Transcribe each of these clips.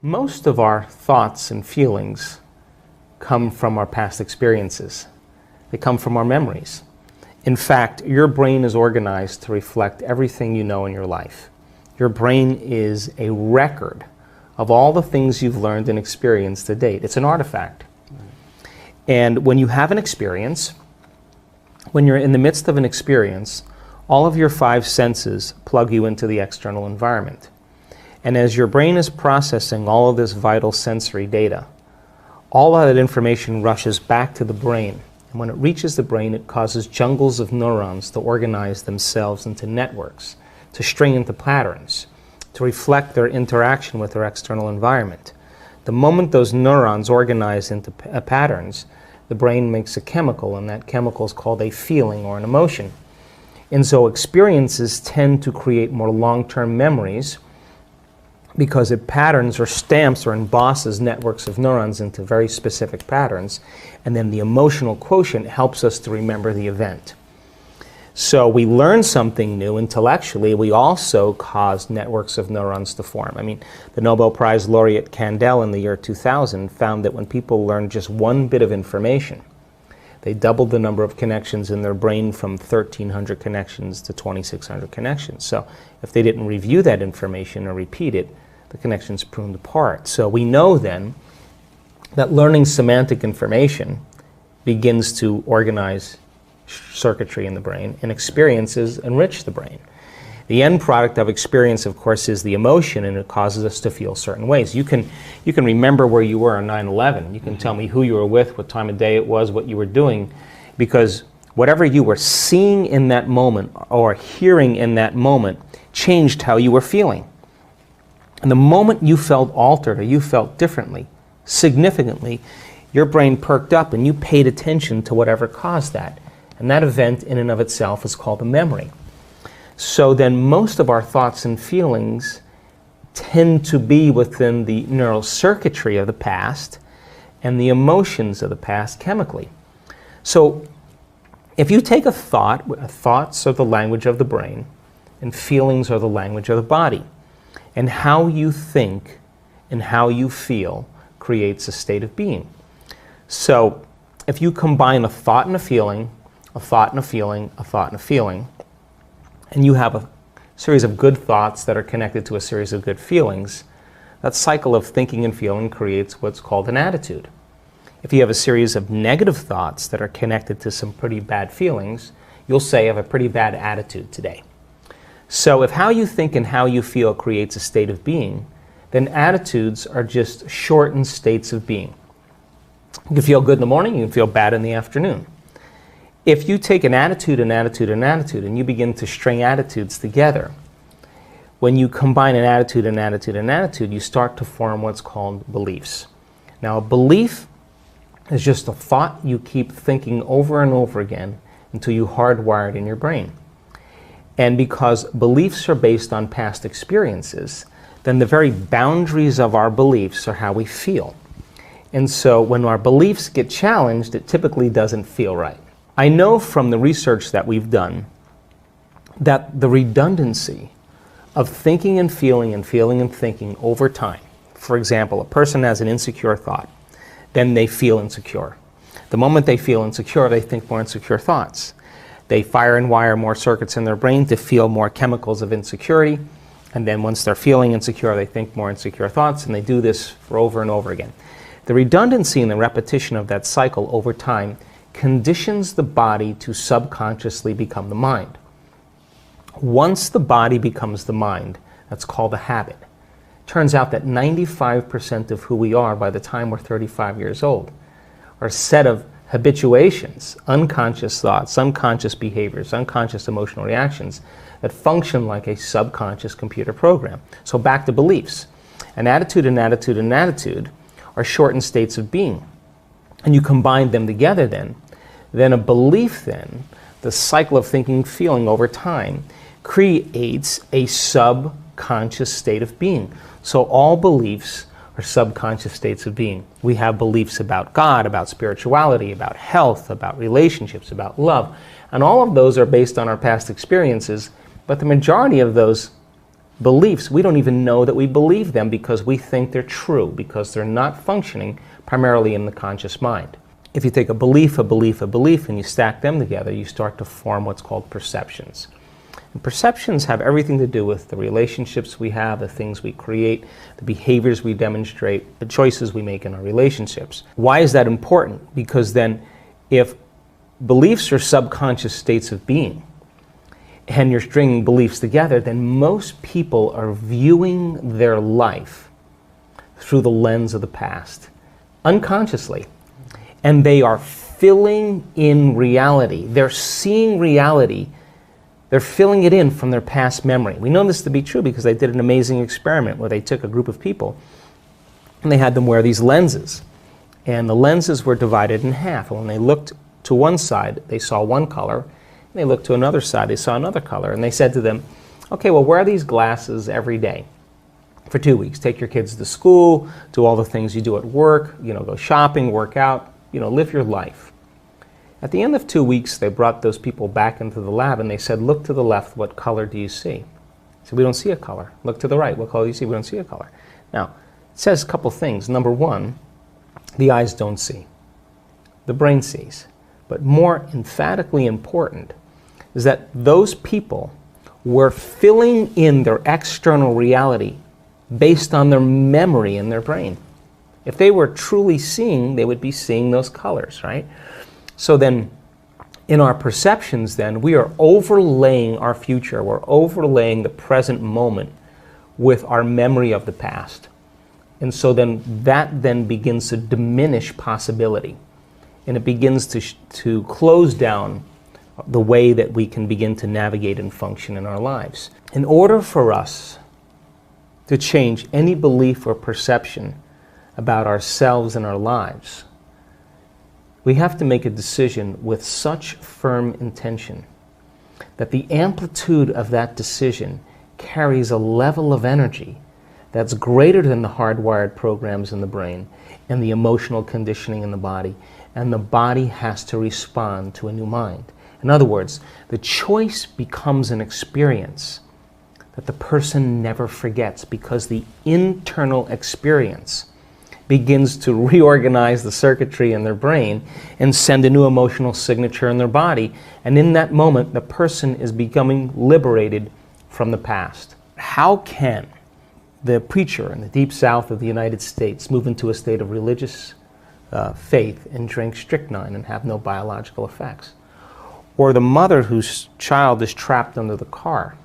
Most of our thoughts and feelings come from our past experiences. They come from our memories. In fact, your brain is organized to reflect everything you know in your life. Your brain is a record of all the things you've learned and experienced to date. It's an artifact. And when you have an experience, when you're in the midst of an experience, all of your five senses plug you into the external environment. And as your brain is processing all of this vital sensory data, all of that information rushes back to the brain. And when it reaches the brain, it causes jungles of neurons to organize themselves into networks, to string into patterns, to reflect their interaction with their external environment. The moment those neurons organize into patterns, the brain makes a chemical, and that chemical is called a feeling or an emotion. And so experiences tend to create more long-term memories because it patterns or stamps or embosses networks of neurons into very specific patterns, and then the emotional quotient helps us to remember the event. So we learn something new intellectually, we also cause networks of neurons to form. I mean, the Nobel Prize laureate Kandel in the year 2000 found that when people learned just one bit of information, they doubled the number of connections in their brain from 1,300 connections to 2,600 connections. So if they didn't review that information or repeat it, the connections pruned apart. So we know then that learning semantic information begins to organize circuitry in the brain, and experiences enrich the brain. The end product of experience, of course, is the emotion, and it causes us to feel certain ways. You can remember where you were on 9/11. You can tell me who you were with, what time of day it was, what you were doing, because whatever you were seeing in that moment or hearing in that moment changed how you were feeling. And the moment you felt altered or you felt differently, significantly, your brain perked up and you paid attention to whatever caused that. And that event in and of itself is called a memory. So then most of our thoughts and feelings tend to be within the neural circuitry of the past and the emotions of the past chemically. So if you take a thought, thoughts are the language of the brain, and feelings are the language of the body. And how you think and how you feel creates a state of being. So if you combine a thought and a feeling, a thought and a feeling, a thought and a feeling, and you have a series of good thoughts that are connected to a series of good feelings, that cycle of thinking and feeling creates what's called an attitude. If you have a series of negative thoughts that are connected to some pretty bad feelings, you'll say, I have a pretty bad attitude today. So if how you think and how you feel creates a state of being, then attitudes are just shortened states of being. You can feel good in the morning, you can feel bad in the afternoon. If you take an attitude, an attitude, an attitude, and you begin to string attitudes together, when you combine an attitude, an attitude, an attitude, you start to form what's called beliefs. Now, a belief is just a thought you keep thinking over and over again until you hardwire it in your brain. And because beliefs are based on past experiences, then the very boundaries of our beliefs are how we feel. And so when our beliefs get challenged, it typically doesn't feel right. I know from the research that we've done that the redundancy of thinking and feeling and feeling and thinking over time, for example, a person has an insecure thought, then they feel insecure. The moment they feel insecure, they think more insecure thoughts. They fire and wire more circuits in their brain to feel more chemicals of insecurity, and then once they're feeling insecure, they think more insecure thoughts, and they do this for over and over again. The redundancy and the repetition of that cycle over time conditions the body to subconsciously become the mind. Once the body becomes the mind, that's called a habit. Turns out that 95% of who we are by the time we're 35 years old are a set of habituations, unconscious thoughts, unconscious behaviors, unconscious emotional reactions that function like a subconscious computer program. So back to beliefs. An attitude, an attitude, an attitude are shortened states of being. And you combine them together then a belief then, the cycle of thinking, feeling over time, creates a subconscious state of being. So all beliefs are subconscious states of being. We have beliefs about God, about spirituality, about health, about relationships, about love. And all of those are based on our past experiences, but the majority of those beliefs, we don't even know that we believe them because we think they're true, because they're not functioning primarily in the conscious mind. If you take a belief, and you stack them together, you start to form what's called perceptions. And perceptions have everything to do with the relationships we have, the things we create, the behaviors we demonstrate, the choices we make in our relationships. Why is that important? Because then if beliefs are subconscious states of being, and you're stringing beliefs together, then most people are viewing their life through the lens of the past, unconsciously. And they are filling in reality. They're seeing reality. They're filling it in from their past memory. We know this to be true because they did an amazing experiment where they took a group of people and they had them wear these lenses. And the lenses were divided in half. And when they looked to one side, they saw one color. And they looked to another side, they saw another color. And they said to them, okay, well, wear these glasses every day for 2 weeks. Take your kids to school, do all the things you do at work, go shopping, work out, live your life. At the end of 2 weeks, they brought those people back into the lab and they said, look to the left, what color do you see? So we don't see a color. Look to the right, what color do you see? We don't see a color. Now, it says a couple things. Number one, the eyes don't see. The brain sees. But more emphatically important is that those people were filling in their external reality based on their memory in their brain. If they were truly seeing, they would be seeing those colors, right? So then, in our perceptions then, we are overlaying our future. We're overlaying the present moment with our memory of the past. And so then, that then begins to diminish possibility. And it begins to close down the way that we can begin to navigate and function in our lives. In order for us to change any belief or perception about ourselves and our lives, we have to make a decision with such firm intention that the amplitude of that decision carries a level of energy that's greater than the hardwired programs in the brain and the emotional conditioning in the body, and the body has to respond to a new mind. In other words, the choice becomes an experience that the person never forgets because the internal experience begins to reorganize the circuitry in their brain and send a new emotional signature in their body. And in that moment, the person is becoming liberated from the past. How can the preacher in the deep south of the United States move into a state of religious faith and drink strychnine and have no biological effects? Or the mother whose child is trapped under the car,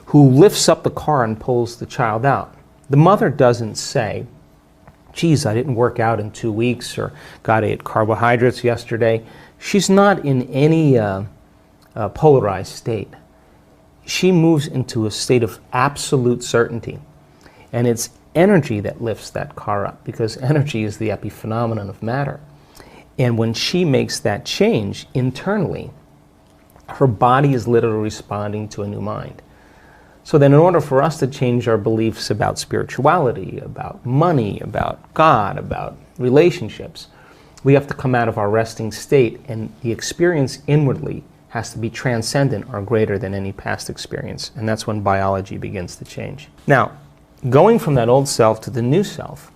who lifts up the car and pulls the child out. The mother doesn't say, geez, I didn't work out in 2 weeks, or God, I ate carbohydrates yesterday. She's not in any polarized state. She moves into a state of absolute certainty. And it's energy that lifts that car up, because energy is the epiphenomenon of matter. And when she makes that change internally, her body is literally responding to a new mind. So then in order for us to change our beliefs about spirituality, about money, about God, about relationships, we have to come out of our resting state, and the experience inwardly has to be transcendent or greater than any past experience. And that's when biology begins to change. Now, going from that old self to the new self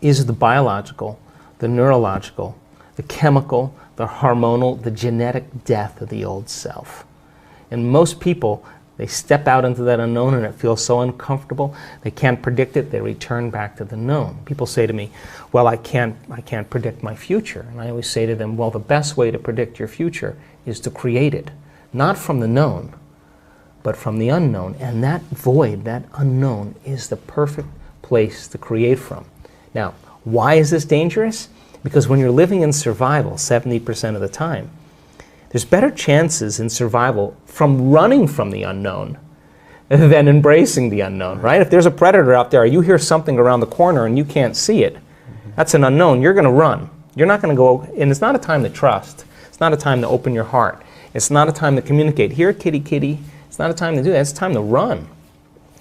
is the biological, the neurological, the chemical, the hormonal, the genetic death of the old self. And most people, they step out into that unknown and it feels so uncomfortable, they can't predict it, they return back to the known. People say to me, well, I can't predict my future. And I always say to them, well, the best way to predict your future is to create it, not from the known, but from the unknown. And that void, that unknown, is the perfect place to create from. Now, why is this dangerous? Because when you're living in survival 70% of the time, there's better chances in survival from running from the unknown than embracing the unknown, right? If there's a predator out there, you hear something around the corner and you can't see it, that's an unknown. You're going to run. You're not going to go, and it's not a time to trust. It's not a time to open your heart. It's not a time to communicate. Here, kitty, kitty. It's not a time to do that. It's time to run.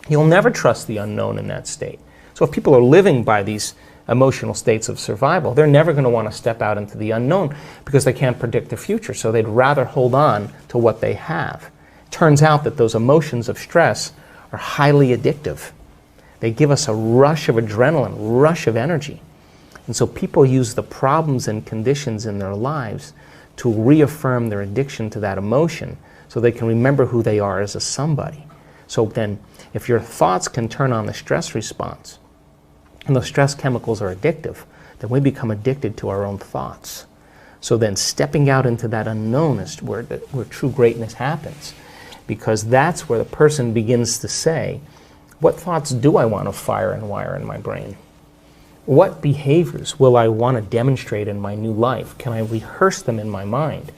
You'll never trust the unknown in that state. So if people are living by these emotional states of survival, they're never going to want to step out into the unknown because they can't predict the future. So they'd rather hold on to what they have. Turns out that those emotions of stress are highly addictive. They give us a rush of adrenaline, rush of energy. And so people use the problems and conditions in their lives to reaffirm their addiction to that emotion so they can remember who they are as a somebody. So then, if your thoughts can turn on the stress response, and those stress chemicals are addictive, then we become addicted to our own thoughts. So then stepping out into that unknown is where true greatness happens. Because that's where the person begins to say, what thoughts do I want to fire and wire in my brain? What behaviors will I want to demonstrate in my new life? Can I rehearse them in my mind?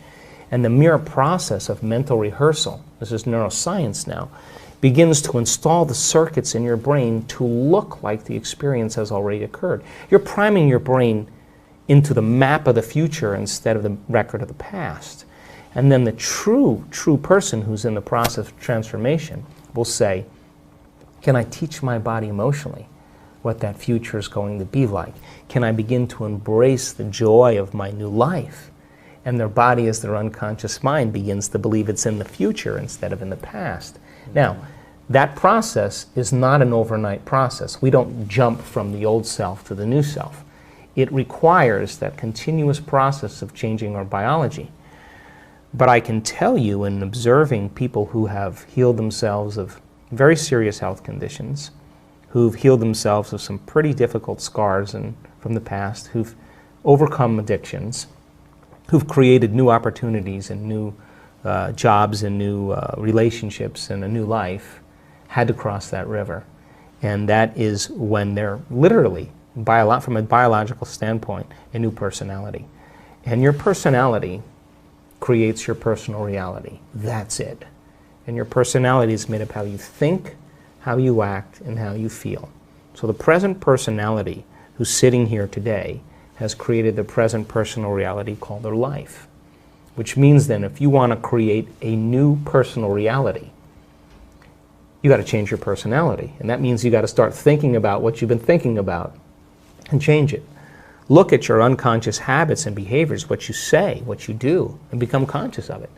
And the mere process of mental rehearsal, this is neuroscience now, begins to install the circuits in your brain to look like the experience has already occurred. You're priming your brain into the map of the future instead of the record of the past. And then the true person who's in the process of transformation will say, can I teach my body emotionally what that future is going to be like? Can I begin to embrace the joy of my new life? And their body, as their unconscious mind, begins to believe it's in the future instead of in the past. Now, that process is not an overnight process. We don't jump from the old self to the new self. It requires that continuous process of changing our biology. But I can tell you, in observing people who have healed themselves of very serious health conditions, who've healed themselves of some pretty difficult scars from the past, who've overcome addictions, who've created new opportunities and new jobs and new relationships and a new life, had to cross that river. And that is when they're literally, from a biological standpoint, a new personality. And your personality creates your personal reality. That's it. And your personality is made of how you think, how you act, and how you feel. So the present personality who's sitting here today has created the present personal reality called their life. Which means then, if you want to create a new personal reality, you got to change your personality. And that means you got to start thinking about what you've been thinking about and change it. Look at your unconscious habits and behaviors, what you say, what you do, and become conscious of it.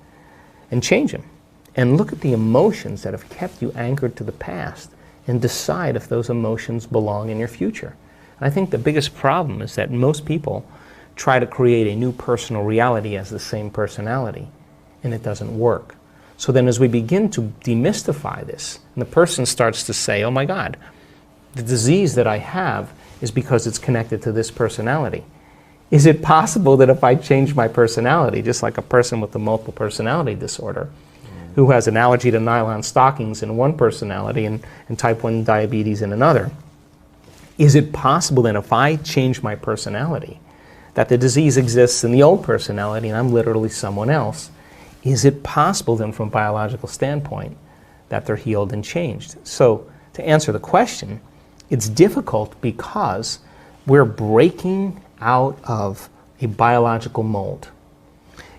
And change them. And look at the emotions that have kept you anchored to the past and decide if those emotions belong in your future. And I think the biggest problem is that most people try to create a new personal reality as the same personality, and it doesn't work. So then as we begin to demystify this, and the person starts to say, oh my God, the disease that I have is because it's connected to this personality. Is it possible that if I change my personality, just like a person with a multiple personality disorder, who has an allergy to nylon stockings in one personality and type 1 diabetes in another, is it possible then if I change my personality, that the disease exists in the old personality and I'm literally someone else? Is it possible then from a biological standpoint that they're healed and changed? So to answer the question, it's difficult because we're breaking out of a biological mold.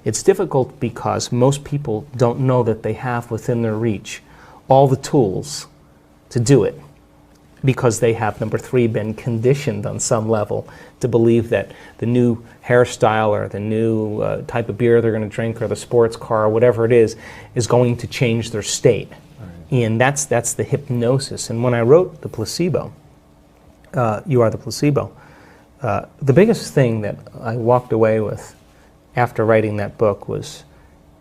It's difficult because most people don't know that they have within their reach all the tools to do it, because they have, number 3, been conditioned on some level to believe that the new hairstyle or the new type of beer they're going to drink or the sports car or whatever it is going to change their state. Right. And that's the hypnosis. And when I wrote The Placebo, You Are the Placebo, the biggest thing that I walked away with after writing that book was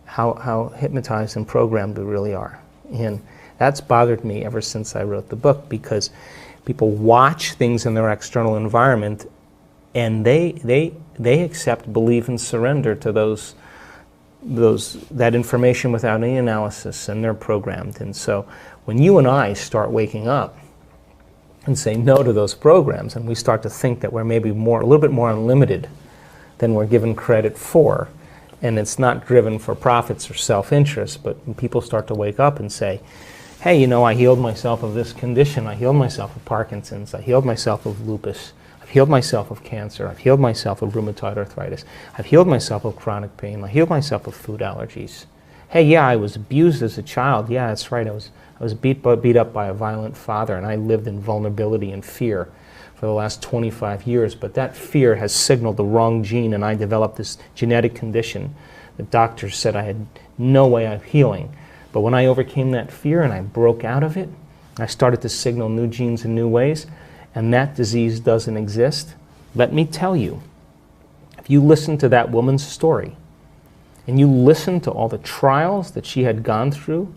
how hypnotized and programmed we really are. And that's bothered me ever since I wrote the book, because people watch things in their external environment and they accept, believe, and surrender to that information without any analysis, and they're programmed. And so when you and I start waking up and say no to those programs, and we start to think that we're maybe a little bit more unlimited than we're given credit for, and it's not driven for profits or self-interest, but when people start to wake up and say, hey, you know, I healed myself of this condition, I healed myself of Parkinson's, I healed myself of lupus, I've healed myself of cancer, I've healed myself of rheumatoid arthritis, I've healed myself of chronic pain, I healed myself of food allergies. Hey, yeah, I was abused as a child, yeah, that's right, I was beat up by a violent father, and I lived in vulnerability and fear for the last 25 years, but that fear has signaled the wrong gene, and I developed this genetic condition. The doctors said I had no way of healing. But when I overcame that fear and I broke out of it, I started to signal new genes in new ways, and that disease doesn't exist. Let me tell you, if you listen to that woman's story, and you listen to all the trials that she had gone through,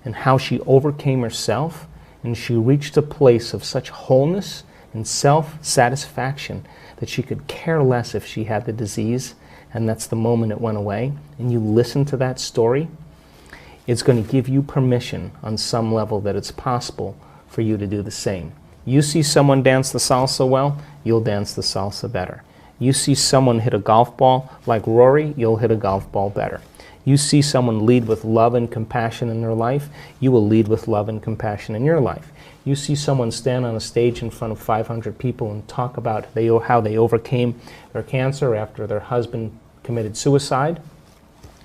and how she overcame herself, and she reached a place of such wholeness and self-satisfaction that she could care less if she had the disease, and that's the moment it went away, and you listen to that story, it's going to give you permission on some level that it's possible for you to do the same. You see someone dance the salsa well, you'll dance the salsa better. You see someone hit a golf ball like Rory, you'll hit a golf ball better. You see someone lead with love and compassion in their life, you will lead with love and compassion in your life. You see someone stand on a stage in front of 500 people and talk about how they overcame their cancer after their husband committed suicide,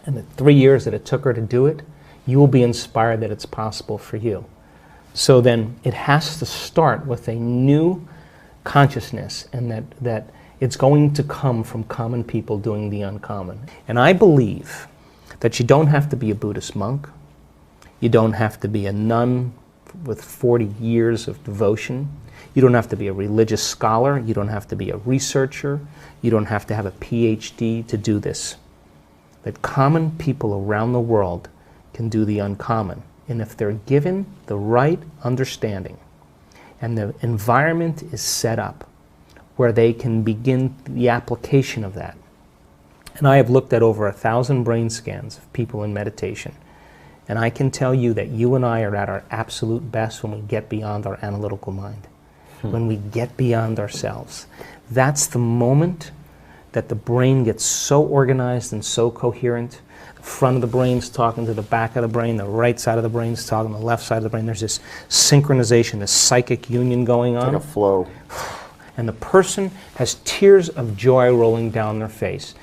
and the 3 years that it took her to do it, you will be inspired that it's possible for you. So then it has to start with a new consciousness, and that it's going to come from common people doing the uncommon. And I believe that you don't have to be a Buddhist monk. You don't have to be a nun with 40 years of devotion. You don't have to be a religious scholar. You don't have to be a researcher. You don't have to have a PhD to do this. That common people around the world can do the uncommon. And if they're given the right understanding and the environment is set up where they can begin the application of that. And I have looked at over 1,000 brain scans of people in meditation. And I can tell you that you and I are at our absolute best when we get beyond our analytical mind. When we get beyond ourselves. That's the moment that the brain gets so organized and so coherent. The front of the brain's talking to the back of the brain, the right side of the brain's talking to the left side of the brain. There's this synchronization, this psychic union going on. It's like a flow. And the person has tears of joy rolling down their face.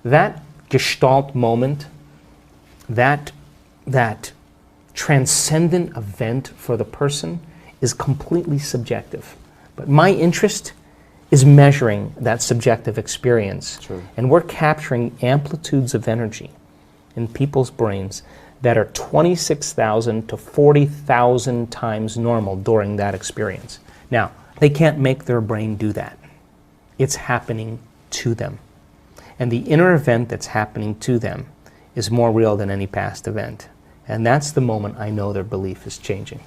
That gestalt moment, that transcendent event for the person is completely subjective. But my interest is measuring that subjective experience. True. And we're capturing amplitudes of energy in people's brains that are 26,000 to 40,000 times normal during that experience. Now, they can't make their brain do that. It's happening to them. And the inner event that's happening to them is more real than any past event. And that's the moment I know their belief is changing.